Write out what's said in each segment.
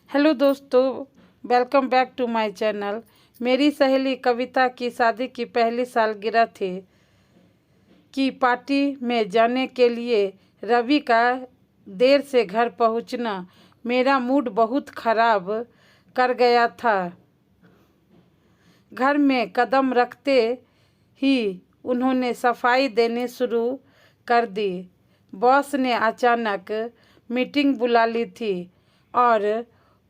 Hello दोस्तों, welcome back to my channel. मेरी सहेली कविता की शादी की पहली सालगिरह थी कि पार्टी में जाने के लिए रवि का देर से घर पहुंचना मेरा मूड बहुत ख़राब कर गया था। घर में कदम रखते ही उन्होंने सफाई देनी शुरू कर दी। बॉस ने अचानक मीटिंग बुला ली थी और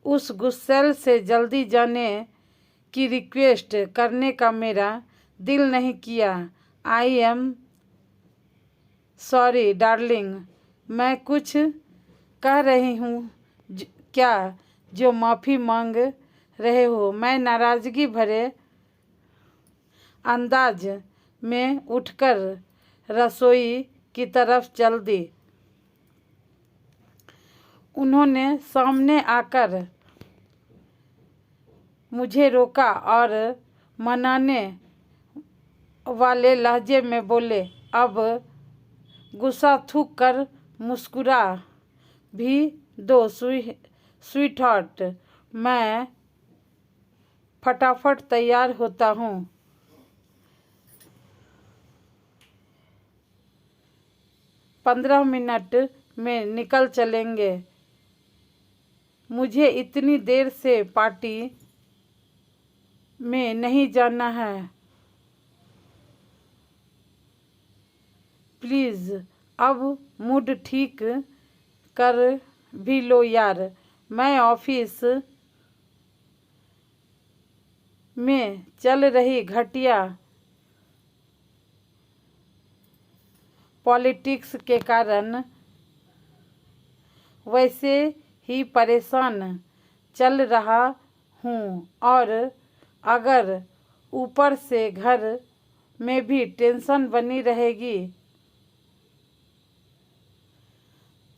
उस गुस्सेल से जल्दी जाने की रिक्वेस्ट करने का मेरा दिल नहीं किया। आई एम सॉरी डार्लिंग, मैं कुछ कह रही हूँ क्या जो माफ़ी मांग रहे हो? मैं नाराज़गी भरे अंदाज में उठकर रसोई की तरफ चल दी। उन्होंने सामने आकर मुझे रोका और मनाने वाले लहजे में बोले, अब गुस्सा थूक कर मुस्कुरा भी दो स्वीट हार्ट, मैं फटाफट तैयार होता हूँ। 15 मिनट में निकल चलेंगे। मुझे इतनी देर से पार्टी में नहीं जाना है। प्लीज़ अब मूड ठीक कर भी लो यार। मैं ऑफिस में चल रही घटिया पॉलिटिक्स के कारण वैसे ही परेशान चल रहा हूँ और अगर ऊपर से घर में भी टेंशन बनी रहेगी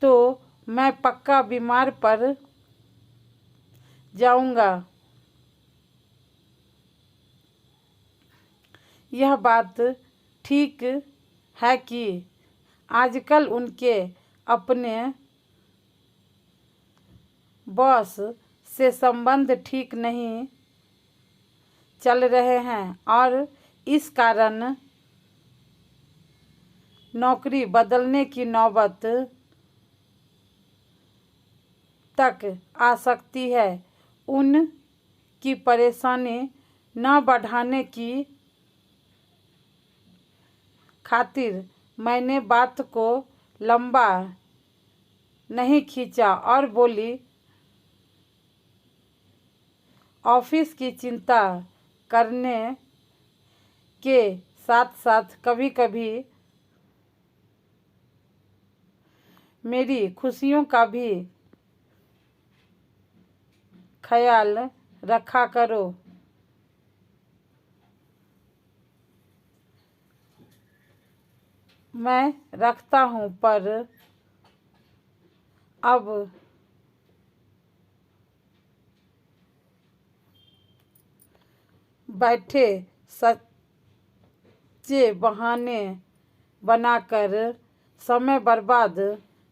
तो मैं पक्का बीमार पड़ जाऊंगा। यह बात ठीक है कि आजकल उनके अपने बॉस से संबंध ठीक नहीं चल रहे हैं और इस कारण नौकरी बदलने की नौबत तक आ सकती है। उनकी परेशानी न बढ़ाने की खातिर मैंने बात को लंबा नहीं खींचा और बोली, ऑफिस की चिंता करने के साथ साथ कभी कभी मेरी खुशियों का भी ख्याल रखा करो। मैं रखता हूँ, पर अब बैठे सच्चे बहाने बनाकर समय बर्बाद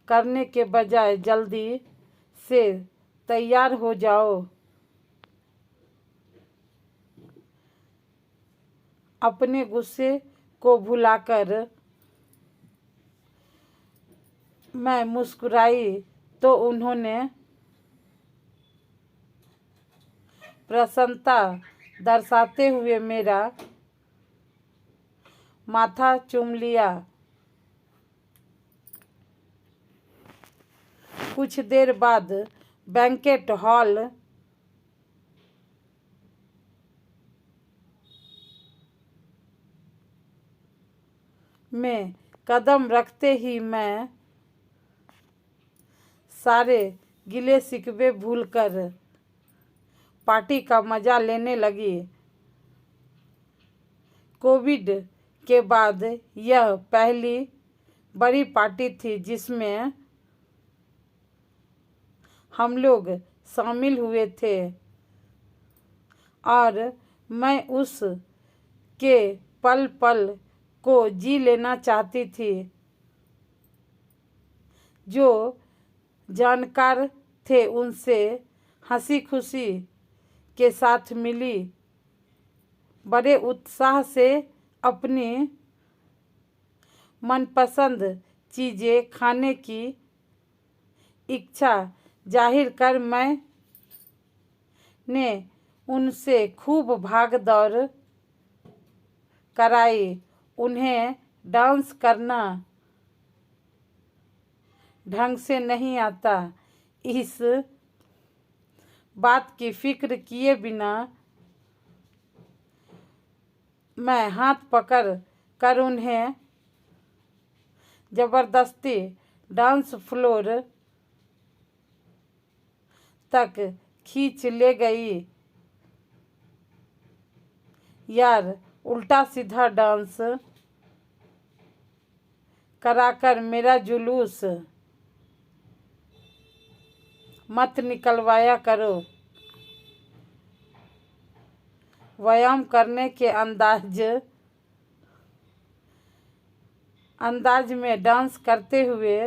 करने के बजाय जल्दी से तैयार हो जाओ। अपने गुस्से को भुलाकर मैं मुस्कुराई तो उन्होंने प्रसन्नता दर्शाते हुए मेरा माथा चूम लिया। कुछ देर बाद बैंकेट हॉल में कदम रखते ही मैं सारे गिले शिकवे भूलकर पार्टी का मज़ा लेने लगी। कोविड के बाद यह पहली बड़ी पार्टी थी जिसमें हम लोग शामिल हुए थे और मैं उस के पल पल को जी लेना चाहती थी। जो जानकार थे उनसे हंसी खुशी के साथ मिली। बड़े उत्साह से अपनी मनपसंद चीज़ें खाने की इच्छा जाहिर कर मैंने उनसे खूब भाग दौड़ कराई। उन्हें डांस करना ढंग से नहीं आता, इस बात की फिक्र किए बिना मैं हाथ पकड़ कर उन्हें जबरदस्ती डांस फ्लोर तक खींच ले गई। यार, उल्टा सीधा डांस कराकर मेरा जुलूस मत निकलवाया करो। व्यायाम करने के अंदाज में डांस करते हुए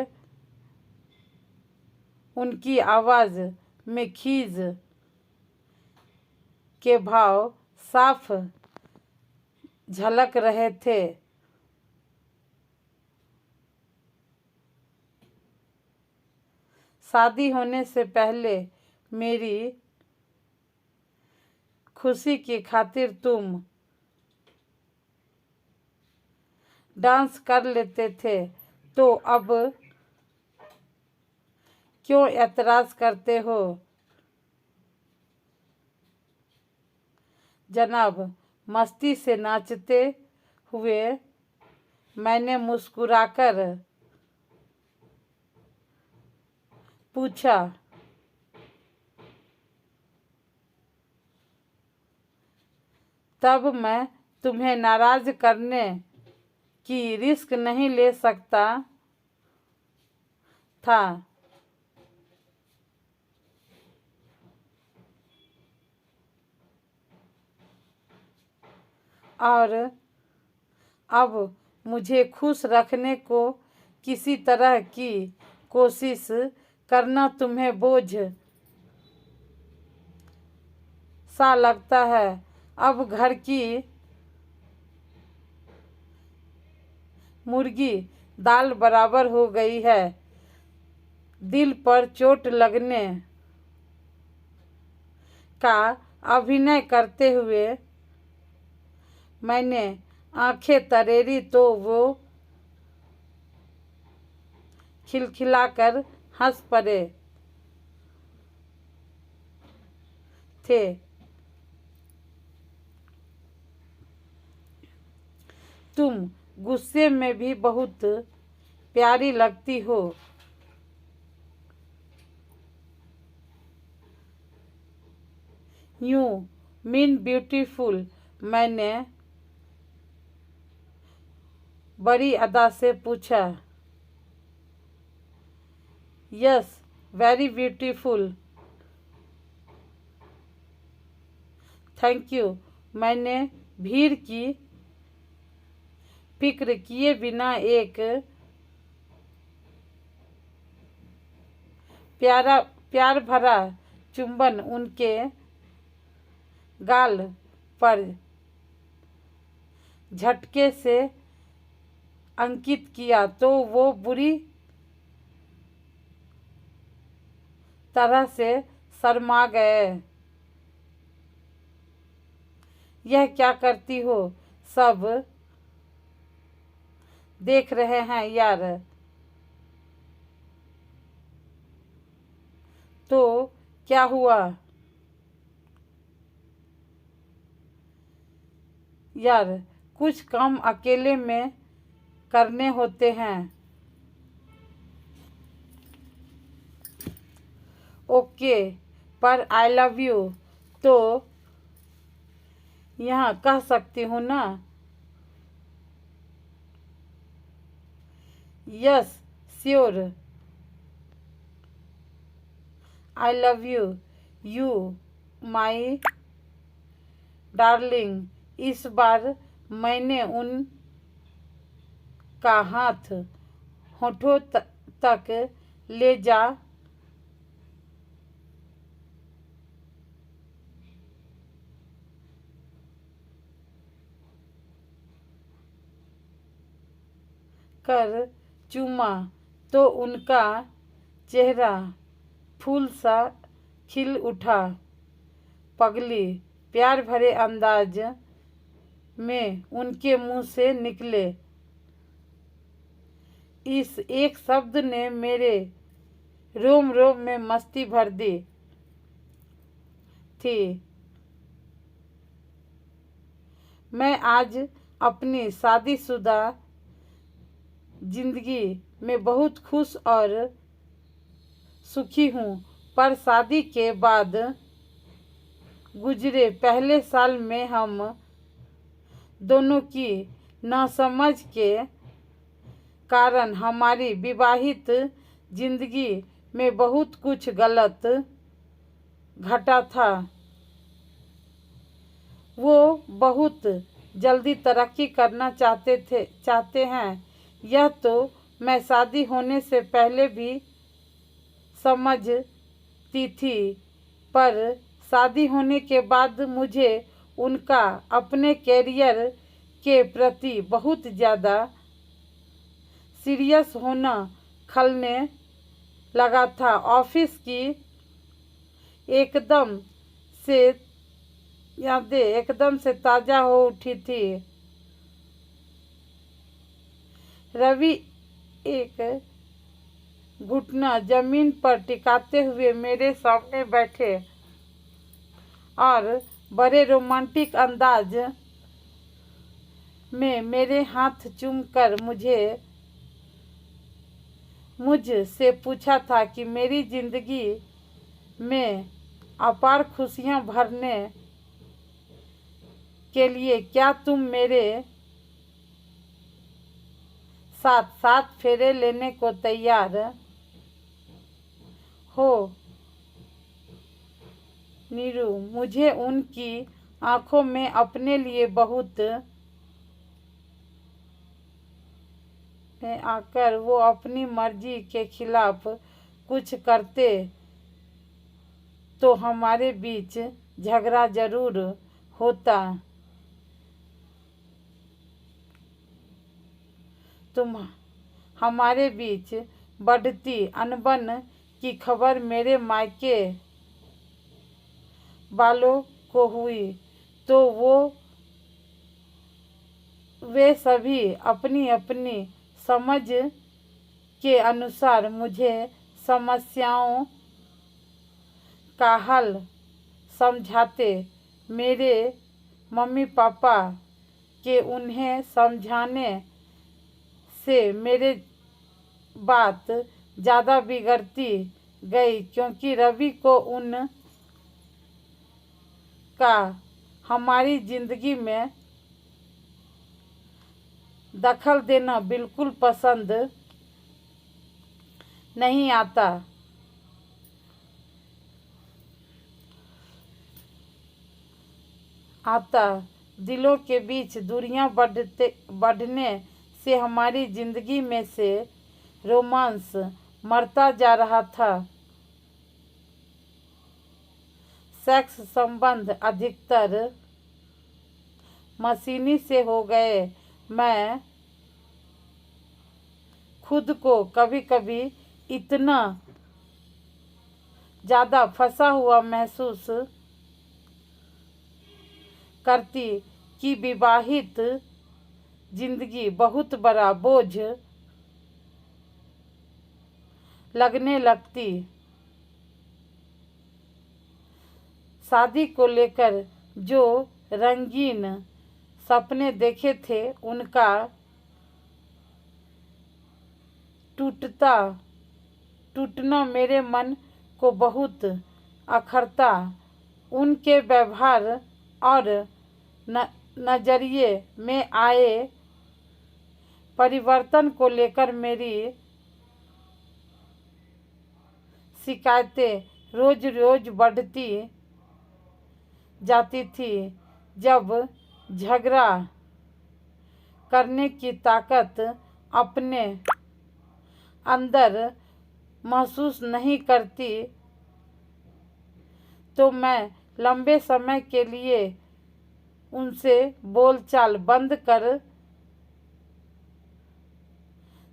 उनकी आवाज़ में खीज के भाव साफ झलक रहे थे। शादी होने से पहले मेरी खुशी की खातिर तुम डांस कर लेते थे, तो अब क्यों एतराज़ करते हो जनाब? मस्ती से नाचते हुए मैंने मुस्कुराकर पूछा। तब मैं तुम्हें नाराज करने की रिस्क नहीं ले सकता था। और अब मुझे खुश रखने को किसी तरह की कोशिश करना तुम्हें बोझ सा लगता है। अब घर की मुर्गी दाल बराबर हो गई है। दिल पर चोट लगने का अभिनय करते हुए मैंने आंखें तरेरी तो वो खिलखिलाकर हंस पड़े थे। तुम गुस्से में भी बहुत प्यारी लगती हो। You mean beautiful? मैंने बड़ी अदा से पूछा। Yes, very beautiful. Thank you. मैंने भीड़ की फिक्र किए बिना एक प्यार भरा चुंबन उनके गाल पर झटके से अंकित किया तो वो बुरी तरह से शर्मा गए। यह क्या करती हो? सब देख रहे हैं यार। तो क्या हुआ यार? कुछ काम अकेले में करने होते हैं। ओके, पर आई लव यू तो यहाँ कह सकती हूँ ना? Yes sure, I love you, you my darling. इस बार मैंने उन का हाथ होठों तक ले जा कर चूमा तो उनका चेहरा फूल सा खिल उठा। पगली, प्यार भरे अंदाज में उनके मुंह से निकले इस एक शब्द ने मेरे रोम रोम में मस्ती भर दी थी। मैं आज अपनी शादीशुदा जिंदगी में बहुत खुश और सुखी हूँ, पर शादी के बाद गुजरे पहले साल में हम दोनों की नासमझ के कारण हमारी विवाहित जिंदगी में बहुत कुछ गलत घटा था। वो बहुत जल्दी तरक्की करना चाहते हैं, यह तो मैं शादी होने से पहले भी समझती थी, पर शादी होने के बाद मुझे उनका अपने कैरियर के प्रति बहुत ज़्यादा सीरियस होना खलने लगा था। ऑफिस की एकदम से यादें एकदम से ताज़ा हो उठी थी। रवि एक घुटना जमीन पर टिकाते हुए मेरे सामने बैठे और बड़े रोमांटिक अंदाज में मेरे हाथ चूमकर मुझसे पूछा था कि मेरी जिंदगी में अपार खुशियां भरने के लिए क्या तुम मेरे साथ 7 फेरे लेने को तैयार हो। नीरू, मुझे उनकी आंखों में अपने लिए बहुत आकर वो अपनी मर्जी के खिलाफ कुछ करते तो हमारे बीच झगड़ा जरूर होता। तुम हमारे बीच बढ़ती अनबन की खबर मेरे मायके वालों को हुई तो वे सभी अपनी अपनी समझ के अनुसार मुझे समस्याओं का हल समझाते। मेरे मम्मी पापा के उन्हें समझाने से मेरे बात ज़्यादा बिगड़ती गई, क्योंकि रवि को का हमारी जिंदगी में दखल देना बिल्कुल पसंद नहीं आता। दिलों के बीच दूरियां बढ़ने से हमारी जिंदगी में से रोमांस मरता जा रहा था। सेक्स संबंध अधिकतर मशीनी से हो गए। मैं खुद को कभी कभी इतना ज़्यादा फंसा हुआ महसूस करती कि विवाहित जिंदगी बहुत बड़ा बोझ लगने लगती। शादी को लेकर जो रंगीन सपने देखे थे उनका टूटना मेरे मन को बहुत अखरता। उनके व्यवहार और नजरिए में आए परिवर्तन को लेकर मेरी शिकायतें रोज रोज बढ़ती जाती थी। जब झगड़ा करने की ताकत अपने अंदर महसूस नहीं करती तो मैं लंबे समय के लिए उनसे बोलचाल बंद कर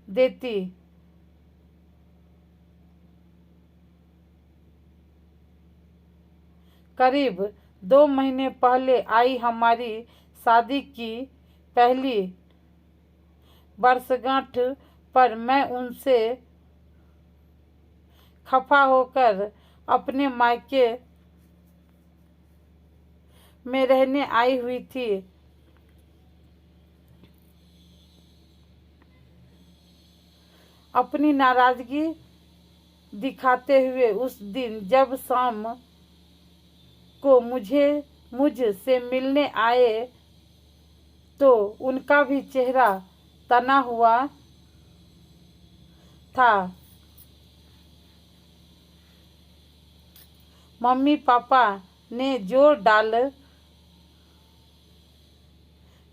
देती। करीब 2 महीने पहले आई हमारी शादी की पहली वर्षगांठ पर मैं उनसे खफा होकर अपने मायके में रहने आई हुई थी। अपनी नाराजगी दिखाते हुए उस दिन जब शाम को मुझसे मिलने आए तो उनका भी चेहरा तना हुआ था। मम्मी पापा ने जोर डाल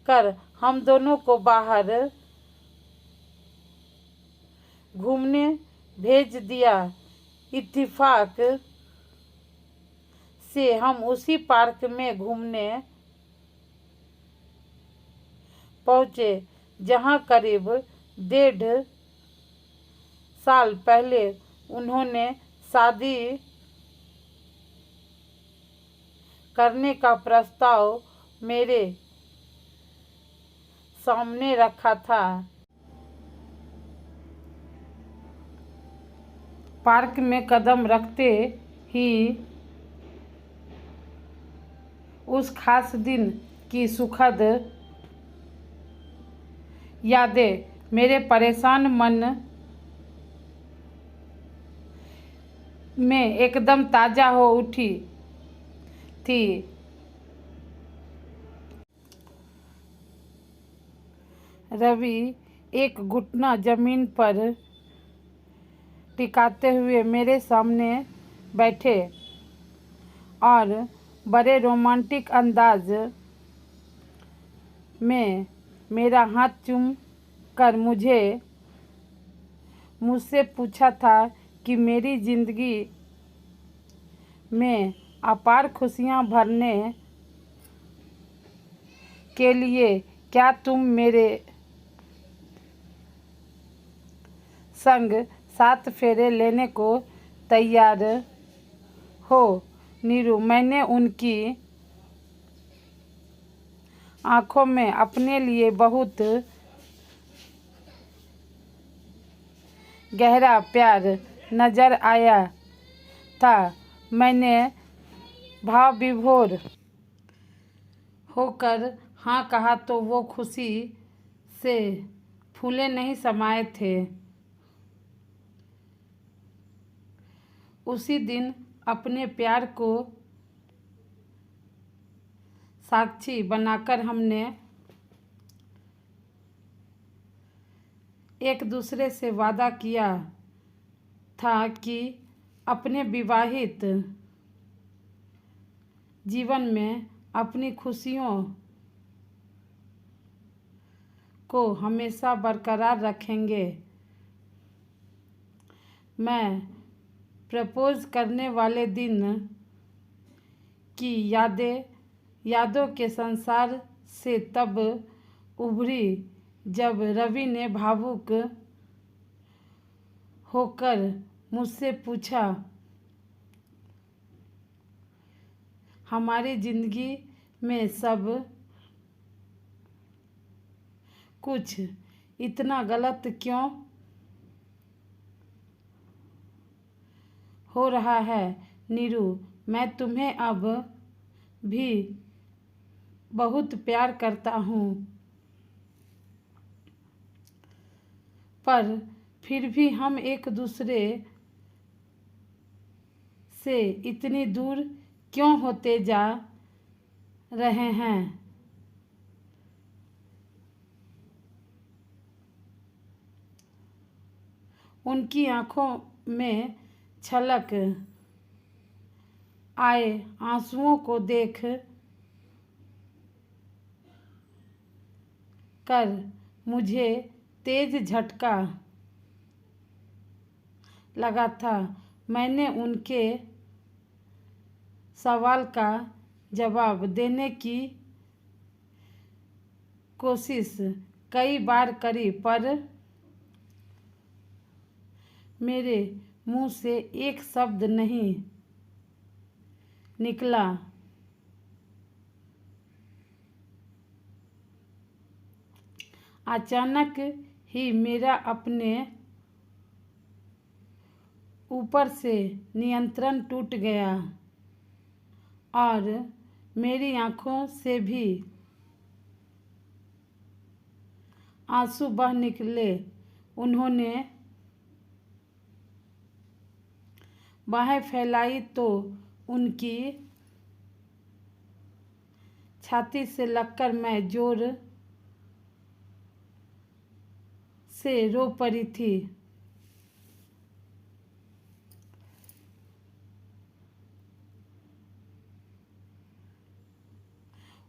कर हम दोनों को बाहर घूमने भेज दिया। इत्तेफाक से हम उसी पार्क में घूमने पहुंचे जहां करीब 1.5 साल पहले उन्होंने शादी करने का प्रस्ताव मेरे सामने रखा था। पार्क में कदम रखते ही उस खास दिन की सुखद यादें मेरे परेशान मन में एकदम ताज़ा हो उठी थी। रवि एक घुटना जमीन पर टिकाते हुए मेरे सामने बैठे और बड़े रोमांटिक अंदाज में मेरा हाथ चूम कर मुझसे पूछा था कि मेरी ज़िंदगी में अपार खुशियाँ भरने के लिए क्या तुम मेरे संग 7 फेरे लेने को तैयार हो नीरू। मैंने उनकी आंखों में अपने लिए बहुत गहरा प्यार नजर आया था। मैंने भाव विभोर होकर हाँ कहा तो वो खुशी से फूले नहीं समाये थे। उसी दिन अपने प्यार को साक्षी बनाकर हमने एक दूसरे से वादा किया था कि अपने विवाहित जीवन में अपनी खुशियों को हमेशा बरकरार रखेंगे। मैं प्रपोज करने वाले दिन की यादों के संसार से तब उभरी जब रवि ने भावुक होकर मुझसे पूछा, हमारी जिंदगी में सब कुछ इतना गलत क्यों हो रहा है नीरू? मैं तुम्हें अब भी बहुत प्यार करता हूँ, पर फिर भी हम एक दूसरे से इतनी दूर क्यों होते जा रहे हैं? उनकी आंखों में छलक आए आंसुओं को देख कर मुझे तेज झटका लगा था। मैंने उनके सवाल का जवाब देने की कोशिश कई बार करी, पर मेरे मुंह से एक शब्द नहीं निकला। अचानक ही मेरा अपने ऊपर से नियंत्रण टूट गया और मेरी आंखों से भी आंसू बह निकले। उन्होंने बाहें फैलाई तो उनकी छाती से लगकर मैं जोर से रो पड़ी थी।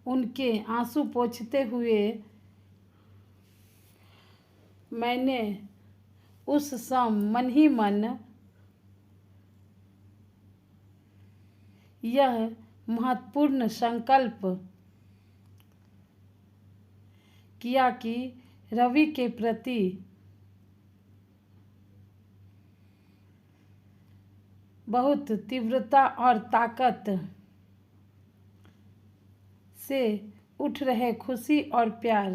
उनके आंसू पोंछते हुए मैंने उस समय मन ही मन यह महत्वपूर्ण संकल्प किया कि रवि के प्रति बहुत तीव्रता और ताकत से उठ रहे खुशी और प्यार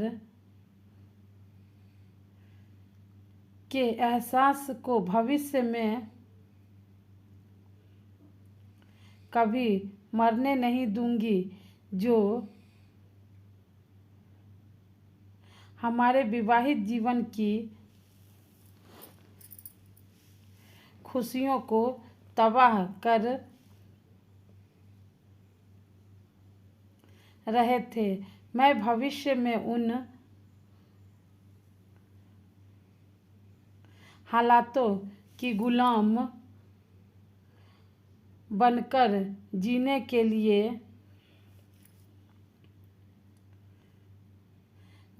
के एहसास को भविष्य में कभी मरने नहीं दूंगी, जो हमारे विवाहित जीवन की खुशियों को तबाह कर रहे थे। मैं भविष्य में उन हालातों की गुलाम बनकर जीने के लिए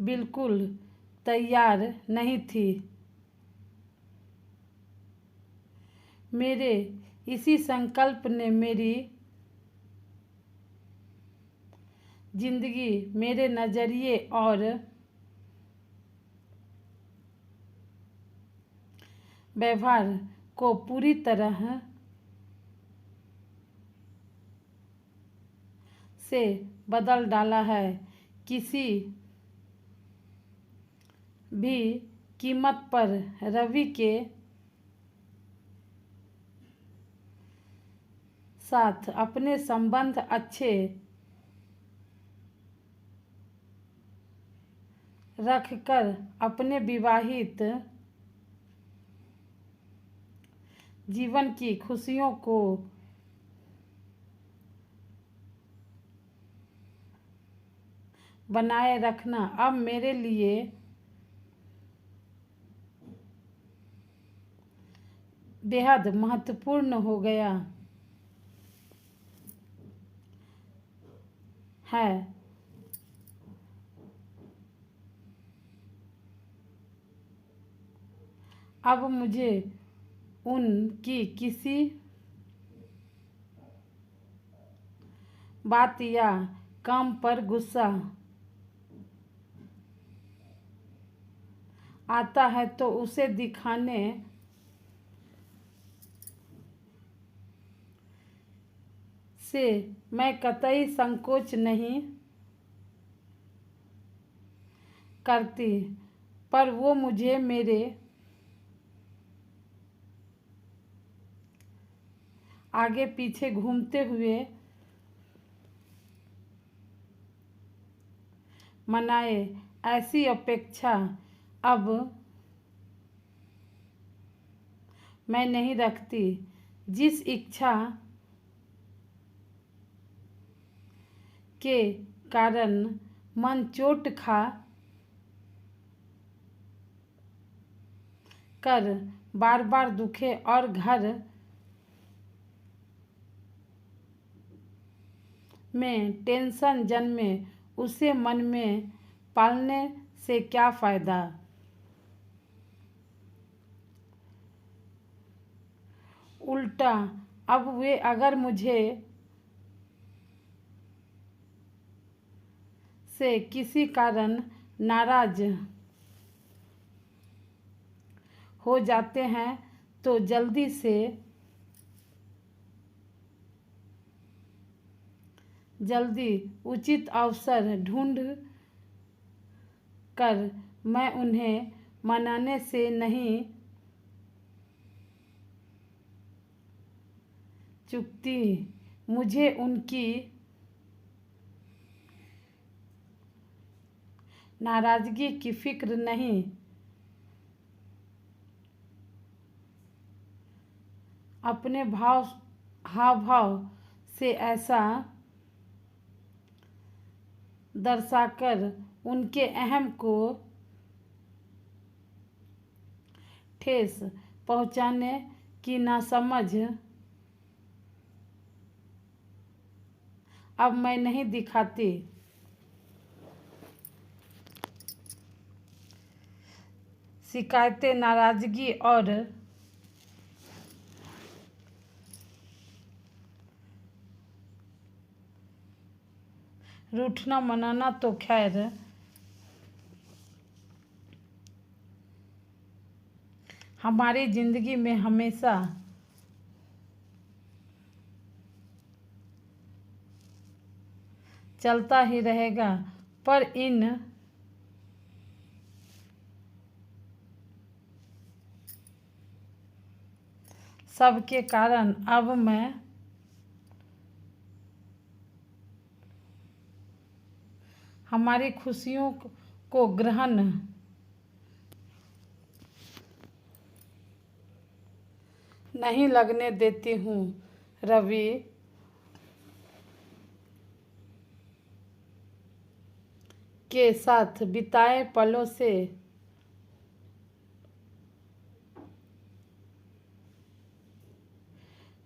बिल्कुल तैयार नहीं थी। मेरे इसी संकल्प ने मेरी जिंदगी, मेरे नज़रिए और व्यवहार को पूरी तरह से बदल डाला है। किसी भी कीमत पर रवि के साथ अपने संबंध अच्छे रखकर अपने विवाहित जीवन की खुशियों को बनाए रखना अब मेरे लिए बेहद महत्वपूर्ण हो गया है। अब मुझे उनकी किसी बात या काम पर गुस्सा आता है तो उसे दिखाने से मैं कतई संकोच नहीं करती, पर वो मुझे मेरे आगे पीछे घूमते हुए मनाए, ऐसी अपेक्षा अब मैं नहीं रखती। जिस इच्छा के कारण मन चोट खा कर बार बार दुखे और घर में टेंशन जन्मे, उसे मन में पालने से क्या फ़ायदा। उल्टा अब वे अगर मुझे से किसी कारण नाराज हो जाते हैं तो जल्दी उचित अवसर ढूंढ कर मैं उन्हें मनाने से नहीं चूकती। मुझे उनकी नाराजगी की फिक्र नहीं। अपने हाव भाव से ऐसा दर्शाकर उनके अहम को ठेस पहुंचाने की नासमझ अब मैं नहीं दिखाती। शिकायतें, नाराजगी और रूठना मनाना तो खैर हमारी जिंदगी में हमेशा चलता ही रहेगा, पर इन सब के कारण अब मैं हमारी खुशियों को ग्रहण नहीं लगने देती हूँ। रवि के साथ बिताए पलों से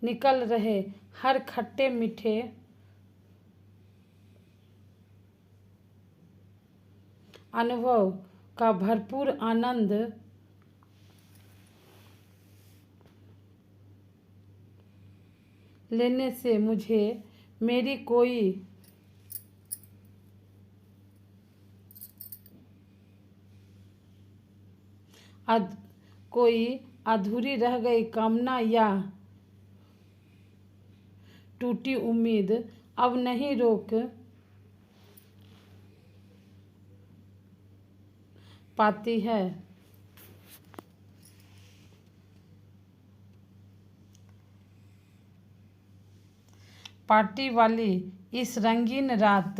निकल रहे हर खट्टे मीठे अनुभव का भरपूर आनंद लेने से मुझे मेरी कोई अधूरी रह गई कामना या टूटी उम्मीद अब नहीं रोक पाती है। पार्टी वाली इस रंगीन रात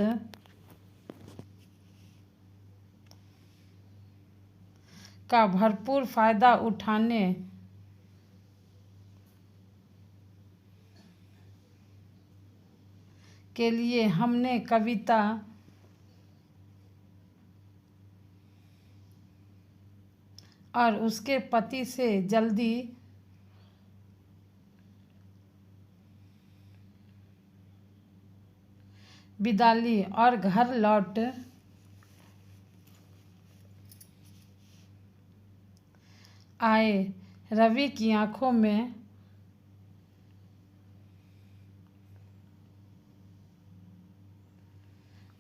का भरपूर फायदा उठाने के लिए हमने कविता और उसके पति से जल्दी विदा ली और घर लौट आए। रवि की आंखों में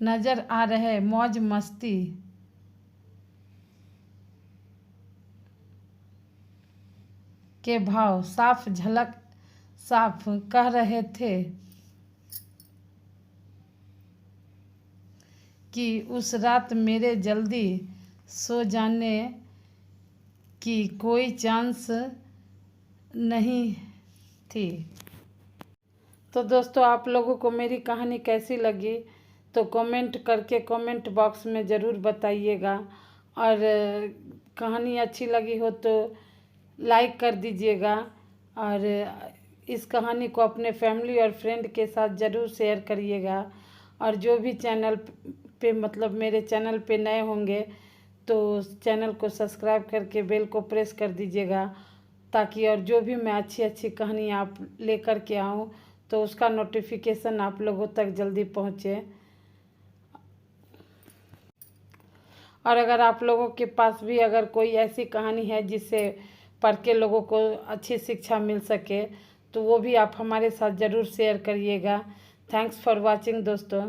नजर आ रहे मौज मस्ती के भाव साफ कह रहे थे कि उस रात मेरे जल्दी सो जाने की कोई चांस नहीं थी। तो दोस्तों, आप लोगों को मेरी कहानी कैसी लगी तो कमेंट करके कमेंट बॉक्स में ज़रूर बताइएगा, और कहानी अच्छी लगी हो तो लाइक कर दीजिएगा, और इस कहानी को अपने फैमिली और फ्रेंड के साथ ज़रूर शेयर करिएगा। और जो भी चैनल पे मतलब मेरे चैनल पे नए होंगे तो चैनल को सब्सक्राइब करके बेल को प्रेस कर दीजिएगा, ताकि और जो भी मैं अच्छी कहानी आप लेकर के आऊँ तो उसका नोटिफिकेशन आप लोगों तक जल्दी पहुँचे। और अगर आप लोगों के पास भी अगर कोई ऐसी कहानी है जिससे पढ़ के लोगों को अच्छी शिक्षा मिल सके तो वो भी आप हमारे साथ ज़रूर शेयर करिएगा। थैंक्स फॉर वॉचिंग दोस्तों।